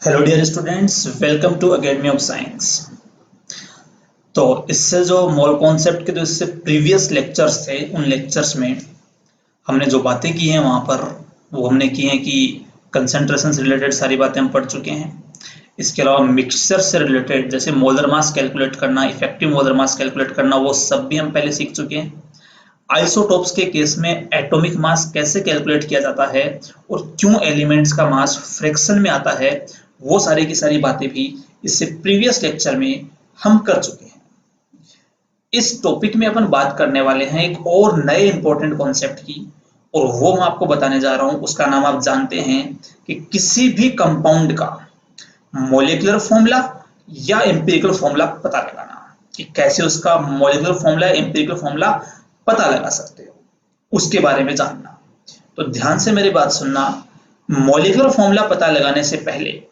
Hello dear students, welcome to Academy of Science. तो इससे जो मोल कॉन्सेप्ट के जो इससे प्रीवियस लेक्चर्स थे, उन लेक्चर्स में हमने जो बातें की हैं वहाँ पर वो हमने की हैं कि कंसंट्रेशन से रिलेटेड सारी बातें हम पढ़ चुके हैं। इसके अलावा मिक्सचर से रिलेटेड जैसे मोलर मास कैलकुलेट करना, इफेक्टिव मोलर मास कैलकुलेट करना, वो सब भी हम पहले सीख चुके हैं। आइसोटोप्स के केस में एटॉमिक मास कैसे कैलकुलेट किया जाता है और क्यों एलिमेंट्स का मास फ्रैक्शन में आता है, वो सारी की सारी बातें भी इससे प्रीवियस लेक्चर में हम कर चुके हैं। इस टॉपिक में अपन बात करने वाले हैं एक और नए इंपॉर्टेंट कॉन्सेप्ट की, और वो मैं आपको बताने जा रहा हूं। उसका नाम आप जानते हैं कि किसी भी कंपाउंड का मॉलिक्यूलर फॉर्मूला या एम्पिरिकल फॉर्मूला पता लगाना, कि कैसे उसका मॉलिक्यूलर फॉर्मूला या एम्पिरिकल फॉर्मूला पता लगा सकते हो, उसके बारे में जानना। तो ध्यान से मेरी बात सुनना। मॉलिक्यूलर फॉर्मूला पता लगाने से पहले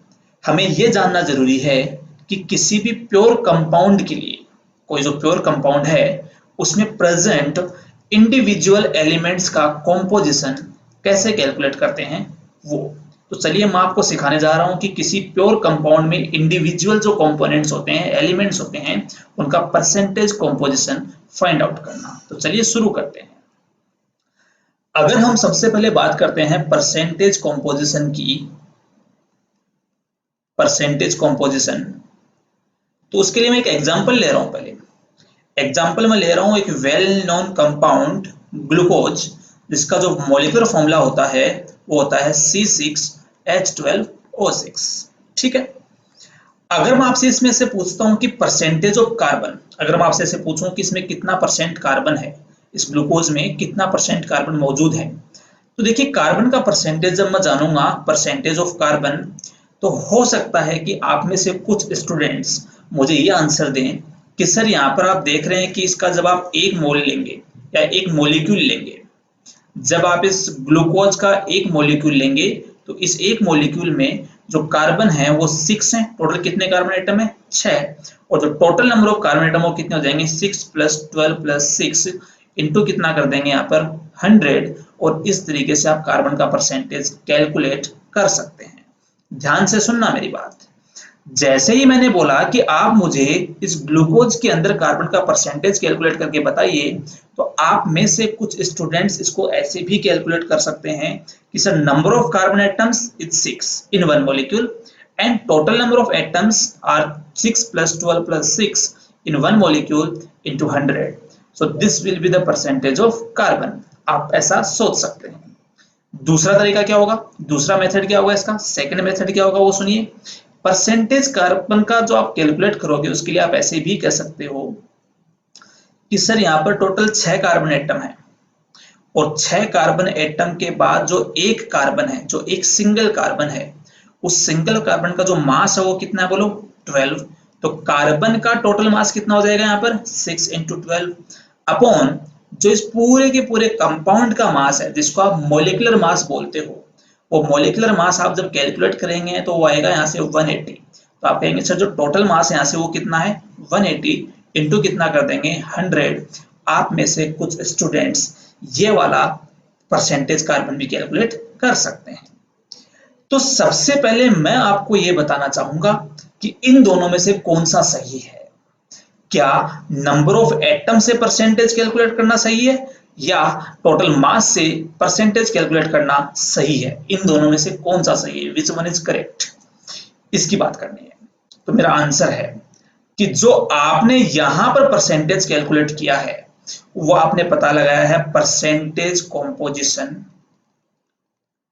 हमें यह जानना जरूरी है कि किसी भी प्योर कंपाउंड के लिए, कोई जो प्योर कंपाउंड है उसमें प्रेजेंट इंडिविजुअल एलिमेंट्स का कॉम्पोजिशन कैसे कैलकुलेट करते हैं वो। तो चलिए मैं आपको सिखाने जा रहा हूं कि किसी प्योर कंपाउंड में इंडिविजुअल जो कंपोनेंट्स होते हैं, एलिमेंट्स होते हैं, उनका परसेंटेज कॉम्पोजिशन फाइंड आउट करना। तो चलिए शुरू करते हैं। अगर हम सबसे पहले बात करते हैं परसेंटेज कॉम्पोजिशन की, परसेंटेज कॉम्पोजिशन, तो उसके लिए मैं एक एग्जांपल ले रहा हूं। पहले एग्जांपल में ले रहा हूं एक वेल नोन कंपाउंड ग्लूकोज, जिसका जो मॉलिक्यूलर फॉर्मूला होता है वो होता है C6H12O6। ठीक है। अगर मैं आपसे इसमें से पूछता हूं कि परसेंटेज ऑफ कार्बन, अगर मैं आपसे ऐसे पूछूं कि इसमें कितना परसेंट कार्बन है, इस ग्लूकोज में कितना परसेंट कार्बन मौजूद है, तो देखिए कार्बन का परसेंटेज जब मैं जानूंगा, परसेंटेज ऑफ कार्बन, तो हो सकता है कि आप में से कुछ स्टूडेंट्स मुझे ये आंसर दें कि सर यहाँ पर आप देख रहे हैं कि इसका जब आप एक मोल लेंगे या एक मोलिक्यूल लेंगे, जब आप इस ग्लूकोज का एक मॉलिक्यूल लेंगे तो इस एक मॉलिक्यूल में जो कार्बन है वो 6 है। टोटल कितने कार्बन एटम है? 6। और जो total number of carbon atom वो कितने हो जाएंगे? 6 + 12 + 6 इंटू कितना कर देंगे यहाँ पर? 100। और इस तरीके से आप कार्बन का परसेंटेज कैलकुलेट कर सकते हैं। ध्यान से सुनना मेरी बात। जैसे ही मैंने बोला कि आप मुझे इस ग्लूकोज के अंदर कार्बन का परसेंटेज कैलकुलेट करके बताइए, तो आप में से कुछ स्टूडेंट्स इसको ऐसे भी कैलकुलेट कर सकते हैं कि sir number of carbon atoms is 6 in one molecule and total number of atoms are 6 + 12 + 6 in one molecule into 100। So this will be the percentage of carbon. आप ऐसा सोच सकते हैं। दूसरा तरीका क्या होगा? दूसरा मेथड क्या होगा? इसका सेकंड मेथड क्या होगा वो सुनिए। परसेंटेज कार्बन का जो आप कैलकुलेट करोगे उसके लिए आप ऐसे भी कह सकते हो कि सर यहाँ पर टोटल 6 कार्बन एटम है, और 6 कार्बन एटम के बाद जो एक कार्बन है, जो एक सिंगल कार्बन है, उस सिंगल कार्बन का जो मास है वो कितना है बोलो? 12। तो कार्बन का टोटल मास कितना हो जाएगा यहाँ पर? 6 × 12 अपॉन जो इस पूरे के पूरे कंपाउंड का मास है, जिसको आप मोलिकुलर मास बोलते हो। वो मोलिकुलर मास आप जब कैलकुलेट करेंगे तो वो आएगा यहाँ से 180। तो आप कहेंगे सर जो टोटल मास है यहाँ से वो कितना है? 180 इंटू कितना कर देंगे? 100। आप में से कुछ स्टूडेंट्स ये वाला परसेंटेज कार्बन भी कैलकुलेट कर सकते हैं। तो सबसे पहले मैं आपको ये बताना चाहूंगा कि इन दोनों में से कौन सा सही है। क्या नंबर ऑफ एटम से परसेंटेज कैलकुलेट करना सही है या टोटल मास से परसेंटेज कैलकुलेट करना सही है? इन दोनों में से कौन सा सही है? Which one is correct? इसकी बात करनी है। तो मेरा आंसर है कि जो आपने यहां पर परसेंटेज कैलकुलेट किया है वो आपने पता लगाया है percentage composition,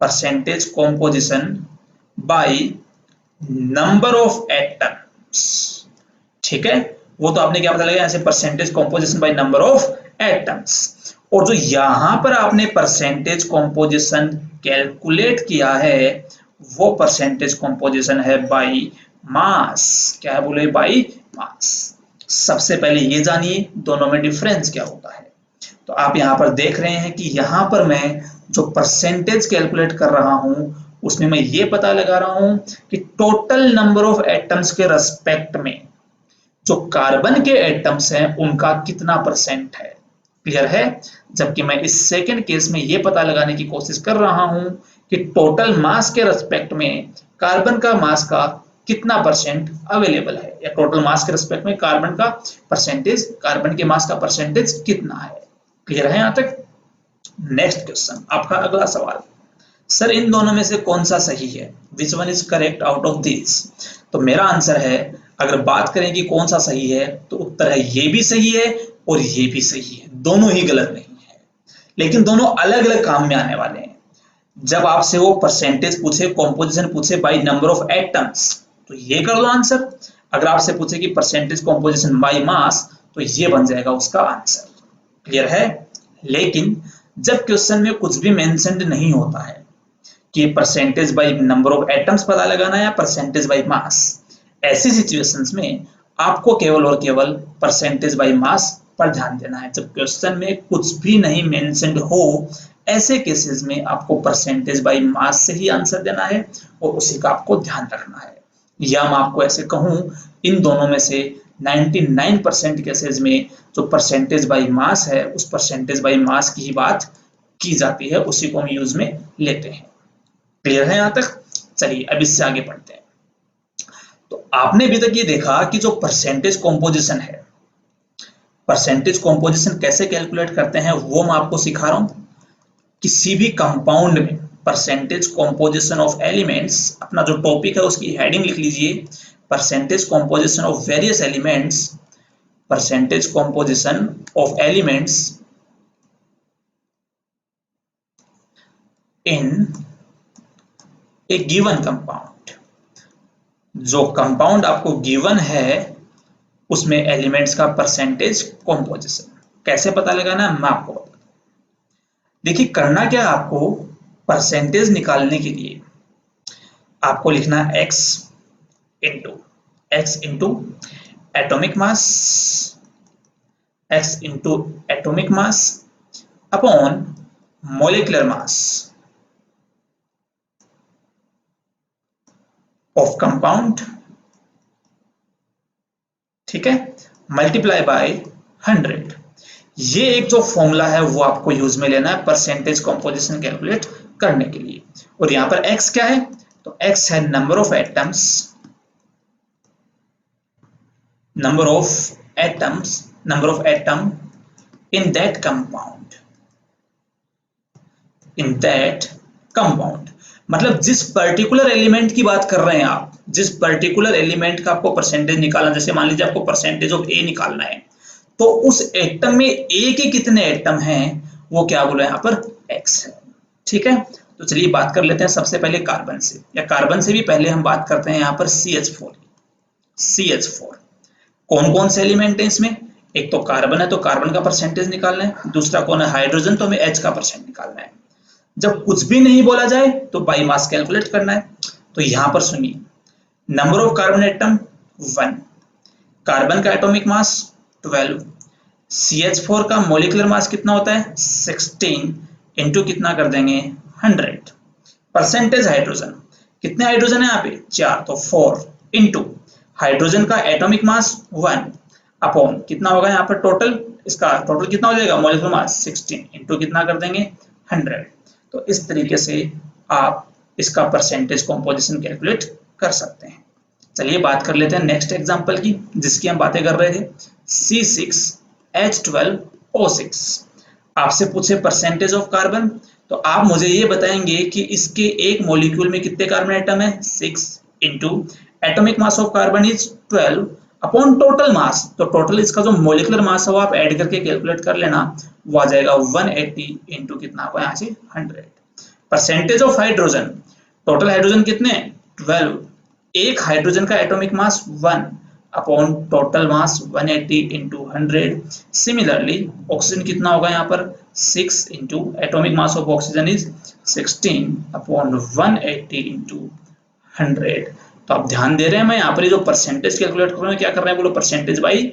percentage composition by number of atoms. ठीक है। वो तो आपने क्या पता लगाया? ऐसे percentage composition by number of atoms. और जो यहां पर आपने परसेंटेज कॉम्पोजिशन कैलकुलेट किया है वो परसेंटेज कॉम्पोजिशन है बाय मास। क्या है बोले? By mass. सबसे पहले ये जानिए दोनों में डिफरेंस क्या होता है। तो आप यहां पर देख रहे हैं कि यहां पर मैं जो परसेंटेज कैलकुलेट कर रहा हूं उसमें मैं ये पता लगा रहा हूं कि टोटल नंबर ऑफ एटम्स के रेस्पेक्ट में जो कार्बन के एटम्स हैं उनका कितना परसेंट है। क्लियर है? जबकि मैं इस सेकंड केस में ये पता लगाने की कोशिश कर रहा हूं कि टोटल मास के रेस्पेक्ट में कार्बन का मास का कितना परसेंट अवेलेबल है, या टोटल मास के रिस्पेक्ट में कार्बन का परसेंटेज, कार्बन के मास का परसेंटेज कितना है। क्लियर है यहां तक। नेक्स्ट क्वेश्चन, आपका अगला सवाल, सर इन दोनों में से कौन सा सही है, which one is correct out of this. तो मेरा आंसर है, अगर बात करें कि कौन सा सही है, तो उत्तर है ये भी सही है और ये भी सही है, दोनों ही गलत नहीं है, लेकिन दोनों अलग अलग काम में आने वाले हैं। जब आपसे वो परसेंटेज पूछे, कॉम्पोजिशन पूछे बाय नंबर ऑफ एटम्स, तो ये कर दो आंसर। अगर आपसे पूछे कि परसेंटेज कॉम्पोजिशन बाय मास, तो ये बन जाएगा उसका आंसर। क्लियर है। लेकिन जब क्वेश्चन में कुछ भी मेंशन्ड नहीं होता है कि percentage by number of atoms पता लगाना या परसेंटेज बाय मास, ऐसी सिचुएशंस में आपको केवल और केवल परसेंटेज बाय मास पर ध्यान देना है। जब क्वेश्चन में कुछ भी नहीं मेंशन्ड हो, ऐसे केसेस में आपको परसेंटेज बाय मास से ही आंसर देना है और उसी का आपको ध्यान रखना है। या मैं आपको ऐसे कहूं, इन दोनों में से 99% केसेस में जो परसेंटेज बाय मास है, उस परसेंटेज बाय मास की ही बात की जाती है, उसी को हम यूज में लेते हैं। क्लियर है यहां तक। चलिए अब इससे आगे बढ़ते हैं। तो आपने अभी तक ये देखा कि जो परसेंटेज कॉम्पोजिशन है, परसेंटेज कॉम्पोजिशन कैसे कैलकुलेट करते हैं वो मैं आपको सिखा रहा हूं। किसी भी कंपाउंड में परसेंटेज कॉम्पोजिशन ऑफ एलिमेंट्स, अपना जो टॉपिक है उसकी हेडिंग लिख लीजिए, percentage composition of various elements, percentage composition of elements in A given compound. जो कंपाउंड आपको गिवन है उसमें एलिमेंट्स का परसेंटेज कॉम्पोजिशन कैसे पता लगाना है मैं आपको बता। देखिए करना क्या है, आपको परसेंटेज निकालने के लिए आपको लिखना है x into atomic mass, x into atomic mass upon molecular mass of compound, ठीक है, मल्टीप्लाई बाय 100। ये एक जो फॉर्मूला है वो आपको यूज में लेना है परसेंटेज कॉम्पोजिशन कैलकुलेट करने के लिए। और यहां पर x क्या है, तो x है number of atoms, number of atom in that compound, मतलब जिस पर्टिकुलर एलिमेंट की बात कर रहे हैं आप, जिस पर्टिकुलर एलिमेंट का आपको परसेंटेज निकालना, जैसे मान लीजिए आपको परसेंटेज ऑफ ए निकालना है, तो उस एटम में ए के कितने एटम हैं वो क्या बोला यहाँ पर x है। ठीक है, तो चलिए बात कर लेते हैं सबसे पहले कार्बन से, या कार्बन से भी पहले हम बात करते हैं यहाँ पर CH4। कौन कौन से एलिमेंट है इसमें, एक तो कार्बन है तो कार्बन का परसेंटेज निकालना है, दूसरा कौन है हाइड्रोजन, तो हमें H का परसेंट निकालना है। जब कुछ भी नहीं बोला जाए तो बाई मास कैलकुलेट करना है। तो यहां पर सुनिए, number of carbon atom 1, carbon का एटॉमिक मास 12, CH4 का मॉलिक्यूलर मास कितना होता है 16 इंटू कितना कर देंगे 100, परसेंटेज हाइड्रोजन, कितने हाइड्रोजन है यहाँ पे 4, तो 4 इंटू हाइड्रोजन का एटॉमिक मास 1 अपॉन कितना होगा यहाँ पर टोटल, इसका टोटल कितना हो जाएगा मॉलिक्यूलर मास 16 इंटू कितना कर देंगे 100। तो इस तरीके से आप इसका परसेंटेज कॉम्पोजिशन कैलकुलेट कर सकते हैं। चलिए बात कर लेते हैं नेक्स्ट एग्जांपल की, जिसकी हम बातें कर रहे थे, C6H12O6। आपसे पूछे परसेंटेज ऑफ कार्बन, तो आप मुझे ये बताएंगे कि इसके एक मॉलिक्यूल में कितने कार्बन एटम है 6 into atomic mass of carbon is 12 upon total mass. तो टोटल इसका जो मॉलिक्यूलर मास है वो आप ऐड करके कैलकुलेट कर लेना, वो आ जाएगा 180 इंटू कितना होगा यहाँ से 100। Percentage of hydrogen, total hydrogen कितने 12, एक हाइड्रोजन का atomic mass 1 upon total mass 180 into 100। Similarly oxygen कितना होगा यहाँ पर 6 into atomic mass of oxygen is 16 upon 180 into 100। तो आप ध्यान दे रहे हैं, मैं यहाँ पर जो परसेंटेज कैलकुलेट कर रहा हूँ क्या कर रहे हैं बोलो, परसेंटेज बाई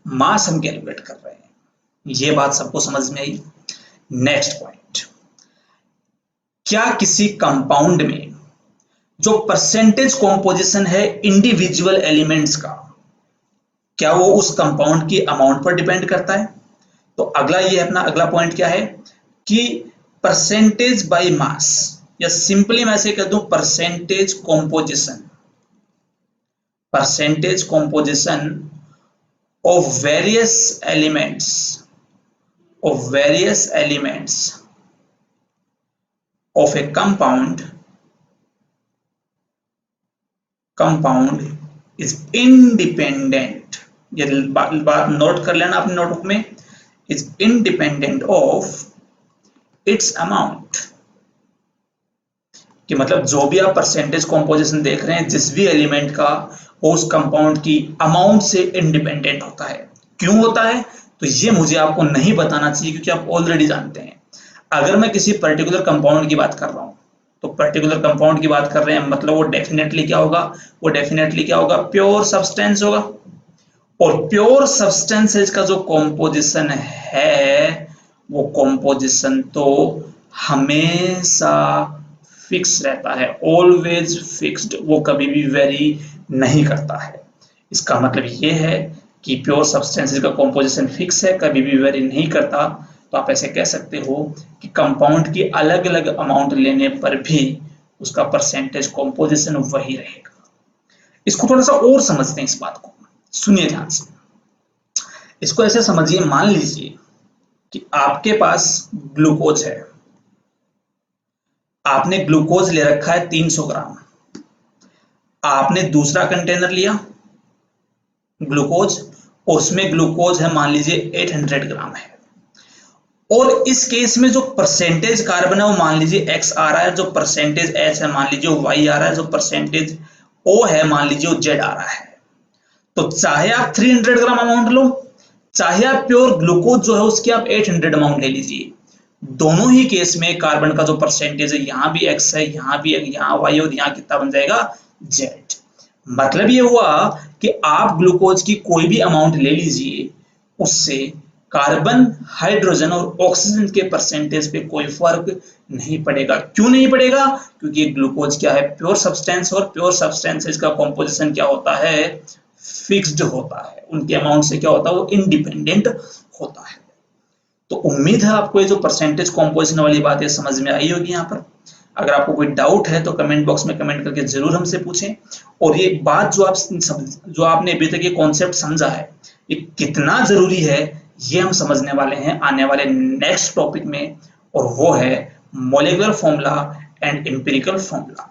मास हम कैलकुलेट कर रहे हैं। ये बात सबको समझ में आई। नेक्स्ट पॉइंट, क्या किसी कंपाउंड में जो परसेंटेज कॉम्पोजिशन है इंडिविजुअल एलिमेंट्स का, क्या वो उस कंपाउंड की अमाउंट पर डिपेंड करता है। तो अगला ये अपना अगला पॉइंट क्या है कि परसेंटेज बाय मास या सिंपली मैं ऐसे कह दूं percentage composition, percentage composition of various elements, of various elements of a compound is independent, ये बात नोट कर लेना अपने नोटबुक में, is independent of its amount, कि मतलब जो भी आप परसेंटेज कॉम्पोजिशन देख रहे हैं जिस भी एलिमेंट का, वो उस कंपाउंड की अमाउंट से इंडिपेंडेंट होता है। क्यों होता है तो ये मुझे आपको नहीं बताना चाहिए, क्योंकि आप ऑलरेडी जानते हैं। अगर मैं किसी पर्टिकुलर कंपाउंड की बात कर रहा हूं, तो पर्टिकुलर कंपाउंड की बात कर रहे हैं मतलब वो डेफिनेटली क्या होगा, वो डेफिनेटली क्या होगा, प्योर सब्सटेंस होगा। और प्योर सब्सटेंसेज का जो कॉम्पोजिशन है, वो कॉम्पोजिशन तो हमेशा फिक्स रहता है, ऑलवेज फिक्स्ड, वो कभी भी वेरी नहीं करता है। इसका मतलब ये है कि प्योर सब्सटेंसेस का कॉम्पोजिशन फिक्स है, कभी भी वेरी नहीं करता। तो आप ऐसे कह सकते हो कि कंपाउंड की अलग अलग अमाउंट लेने पर भी उसका परसेंटेज कॉम्पोजिशन वही रहेगा। इसको थोड़ा सा और समझते हैं इस बात को, सुनिए ध्यान से। इसको ऐसे समझिए, मान लीजिए कि आपके पास ग्लूकोज है, आपने ग्लूकोज ले रखा है 300 ग्राम, आपने दूसरा कंटेनर लिया ग्लूकोज, और उसमें ग्लूकोज है मान लीजिए 800 ग्राम है, और इस केस में जो परसेंटेज कार्बन है वो मान लीजिए x आ रहा है, जो परसेंटेज h है मान लीजिए y आ रहा है, जो परसेंटेज o है मान लीजिए वो z आ रहा है। तो चाहे आप 300 ग्राम अमाउंट लो, चाहे आप प्योर ग्लूकोज जो है उसकी आप 800 अमाउंट ले लीजिए, दोनों ही केस में कार्बन का जो परसेंटेज है, यहां भी x है, यहां भी यहाँ y और यहाँ कितना बन जाएगा z। मतलब ये हुआ कि आप ग्लूकोज की कोई भी अमाउंट ले लीजिए, उससे कार्बन, हाइड्रोजन और ऑक्सीजन के परसेंटेज पे कोई फर्क नहीं पड़ेगा। क्यों नहीं पड़ेगा? क्योंकि ग्लूकोज क्या है, प्योर सब्सटेंस, और प्योर सब्सटेंसेज का कॉम्पोजिशन क्या होता है, फिक्स्ड होता है, उनके अमाउंट से क्या होता है, वो इंडिपेंडेंट होता है। तो उम्मीद है आपको ये जो परसेंटेज कॉम्पोजिशन वाली बात है समझ में आई होगी। यहाँ पर अगर आपको कोई डाउट है तो कमेंट बॉक्स में कमेंट करके जरूर हमसे पूछें। और ये बात जो आपने अभी तक ये कॉन्सेप्ट समझा है, ये कितना जरूरी है, ये हम समझने वाले हैं आने वाले नेक्स्ट टॉपिक में, और वो है molecular formula and empirical formula.